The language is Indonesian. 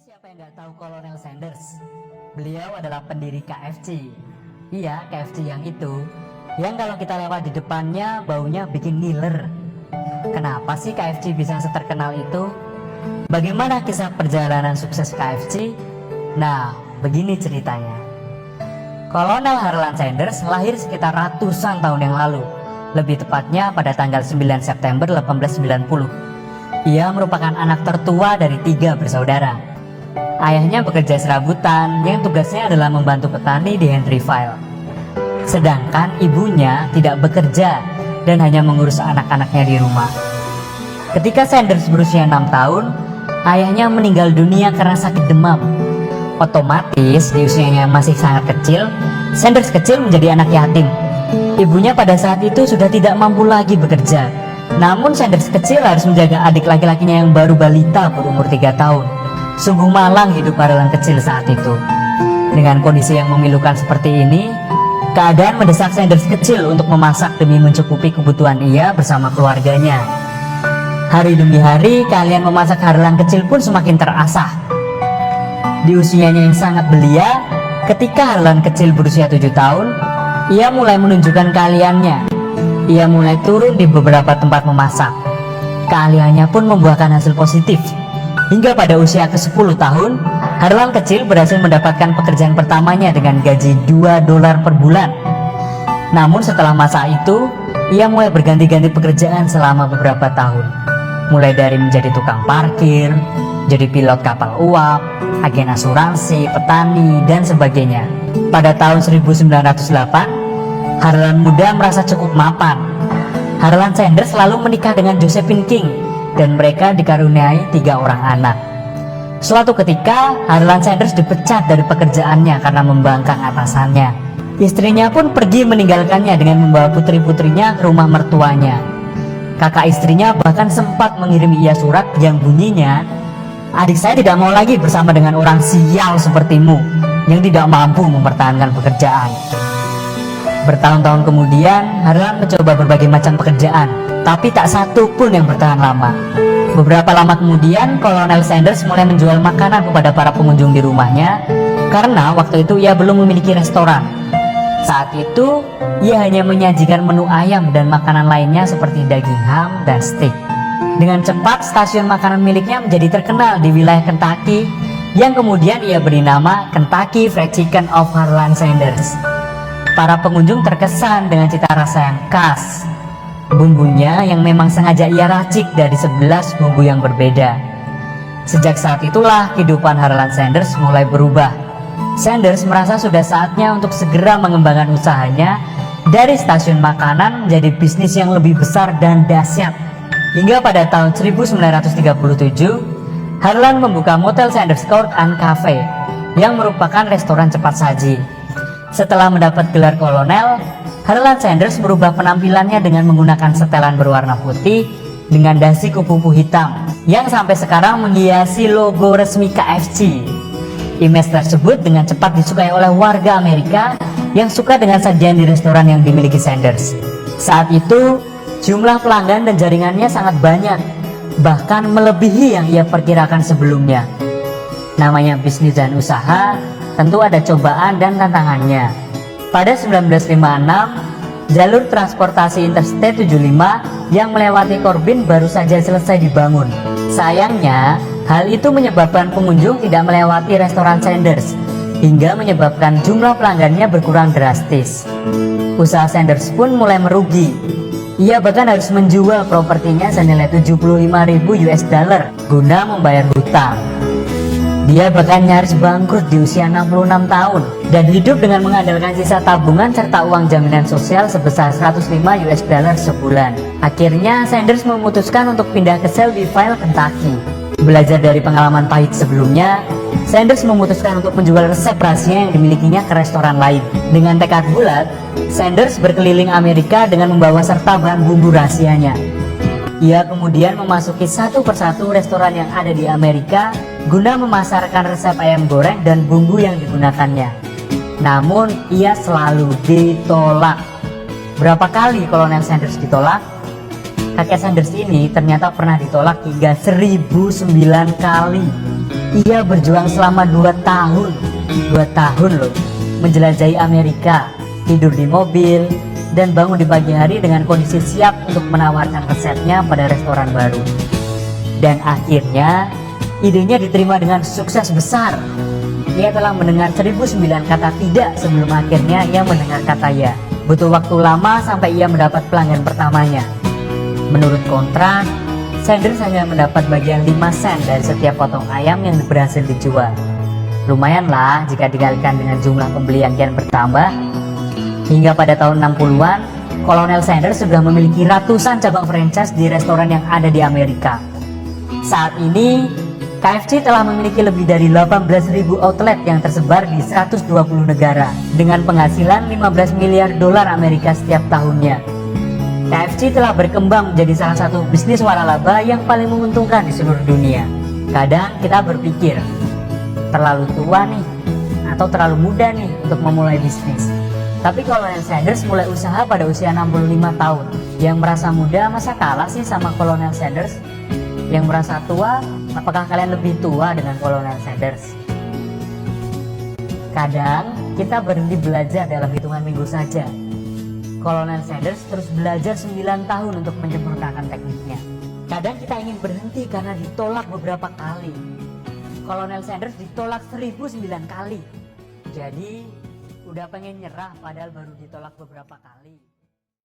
Siapa yang nggak tahu Kolonel Sanders? Beliau adalah pendiri KFC. Iya, KFC yang itu, yang kalau kita lewat di depannya baunya bikin ngiler. Kenapa sih KFC bisa seterkenal itu? Bagaimana kisah perjalanan sukses KFC? Nah, begini ceritanya. Kolonel Harlan Sanders lahir sekitar ratusan tahun yang lalu, lebih tepatnya pada tanggal 9 September 1890. Ia merupakan anak tertua dari 3 bersaudara. Ayahnya bekerja serabutan yang tugasnya adalah membantu petani di Henryville. Sedangkan ibunya tidak bekerja dan hanya mengurus anak-anaknya di rumah. Ketika Sanders berusia 6 tahun, ayahnya meninggal dunia karena sakit demam. Otomatis di usianya yang masih sangat kecil, Sanders kecil menjadi anak yatim. Ibunya pada saat itu sudah tidak mampu lagi bekerja. Namun Sanders kecil harus menjaga adik laki-lakinya yang baru balita berumur 3 tahun. Sungguh malang hidup Harlan kecil saat itu. Dengan kondisi yang memilukan seperti ini, keadaan mendesak Sanders kecil untuk memasak demi mencukupi kebutuhan ia bersama keluarganya. Hari demi hari, keahlian memasak Harlan kecil pun semakin terasah. Di usianya yang sangat belia, ketika Harlan kecil berusia 7 tahun, ia mulai menunjukkan keahliannya. Ia mulai turun di beberapa tempat memasak. Keahliannya pun membuahkan hasil positif. Hingga pada usia ke-10 tahun, Harlan kecil berhasil mendapatkan pekerjaan pertamanya dengan gaji $2 per bulan. Namun setelah masa itu, ia mulai berganti-ganti pekerjaan selama beberapa tahun. Mulai dari menjadi tukang parkir, jadi pilot kapal uap, agen asuransi, petani, dan sebagainya. Pada tahun 1908, Harlan muda merasa cukup mapan. Harlan Sanders lalu menikah dengan Josephine King, dan mereka dikaruniai 3 orang anak. Suatu ketika, Harlan Sanders dipecat dari pekerjaannya karena membangkang atasannya. Istrinya pun pergi meninggalkannya dengan membawa putri-putrinya ke rumah mertuanya. Kakak istrinya bahkan sempat mengirim ia surat yang bunyinya, "Adik saya tidak mau lagi bersama dengan orang sial sepertimu yang tidak mampu mempertahankan pekerjaan." Bertahun-tahun kemudian, Harlan mencoba berbagai macam pekerjaan, tapi tak satu pun yang bertahan lama. Beberapa lama kemudian, Kolonel Sanders mulai menjual makanan kepada para pengunjung di rumahnya, karena waktu itu ia belum memiliki restoran. Saat itu, ia hanya menyajikan menu ayam dan makanan lainnya seperti daging ham dan steak. Dengan cepat, stasiun makanan miliknya menjadi terkenal di wilayah Kentucky, yang kemudian ia beri nama Kentucky Fried Chicken of Harlan Sanders. Para pengunjung terkesan dengan cita rasa yang khas. Bumbunya yang memang sengaja ia racik dari 11 bumbu yang berbeda. Sejak saat itulah kehidupan Harlan Sanders mulai berubah. Sanders merasa sudah saatnya untuk segera mengembangkan usahanya dari stasiun makanan menjadi bisnis yang lebih besar dan dahsyat. Hingga pada tahun 1937, Harlan membuka Motel Sanders Court and Cafe yang merupakan restoran cepat saji. Setelah mendapat gelar kolonel, Harlan Sanders merubah penampilannya dengan menggunakan setelan berwarna putih dengan dasi kupu-kupu hitam yang sampai sekarang menghiasi logo resmi KFC. Image tersebut dengan cepat disukai oleh warga Amerika yang suka dengan sajian di restoran yang dimiliki Sanders. Saat itu, jumlah pelanggan dan jaringannya sangat banyak, bahkan melebihi yang ia perkirakan sebelumnya. Namanya bisnis dan usaha, tentu ada cobaan dan tantangannya. Pada 1956, jalur transportasi Interstate 75 yang melewati Corbin baru saja selesai dibangun. Sayangnya, hal itu menyebabkan pengunjung tidak melewati restoran Sanders, hingga menyebabkan jumlah pelanggannya berkurang drastis. Usaha Sanders pun mulai merugi. Ia bahkan harus menjual propertinya senilai $75.000 guna membayar hutang. Dia bahkan nyaris bangkrut di usia 66 tahun dan hidup dengan mengandalkan sisa tabungan serta uang jaminan sosial sebesar $105 sebulan. Akhirnya Sanders memutuskan untuk pindah ke Shelbyville, Kentucky. Belajar dari pengalaman pahit sebelumnya, Sanders memutuskan untuk menjual resep rahasia yang dimilikinya ke restoran lain. Dengan tekad bulat, Sanders berkeliling Amerika dengan membawa serta bahan bumbu rahasianya. Ia kemudian memasuki satu persatu restoran yang ada di Amerika guna memasarkan resep ayam goreng dan bumbu yang digunakannya. Namun ia selalu ditolak. Berapa kali Kolonel Sanders ditolak? Kakek Sanders ini ternyata pernah ditolak hingga 1009 kali. Ia berjuang selama 2 tahun. 2 tahun loh, menjelajahi Amerika, tidur di mobil, dan bangun di pagi hari dengan kondisi siap untuk menawarkan resepnya pada restoran baru. Dan akhirnya, idenya diterima dengan sukses besar. Ia telah mendengar 1009 kata tidak sebelum akhirnya ia mendengar kata ya. Butuh waktu lama sampai ia mendapat pelanggan pertamanya. Menurut kontrak, Sanders hanya mendapat bagian 5 sen dari setiap potong ayam yang berhasil dijual. Lumayan lah jika dikalikan dengan jumlah pembeli yang kian bertambah. Hingga pada tahun 60-an, Kolonel Sanders sudah memiliki ratusan cabang franchise di restoran yang ada di Amerika. Saat ini, KFC telah memiliki lebih dari 18.000 outlet yang tersebar di 120 negara dengan penghasilan 15 miliar dolar Amerika setiap tahunnya. KFC telah berkembang menjadi salah satu bisnis waralaba yang paling menguntungkan di seluruh dunia. Kadang kita berpikir, terlalu tua nih atau terlalu muda nih untuk memulai bisnis. Tapi Kolonel Sanders mulai usaha pada usia 65 tahun. Yang merasa muda masa kalah sih sama Kolonel Sanders? Yang merasa tua, apakah kalian lebih tua dengan Kolonel Sanders? Kadang kita berhenti belajar dalam hitungan minggu saja. Kolonel Sanders terus belajar 9 tahun untuk menyempurnakan tekniknya. Kadang kita ingin berhenti karena ditolak beberapa kali. Kolonel Sanders ditolak 1009 kali. Jadi udah pengen nyerah padahal baru ditolak beberapa kali.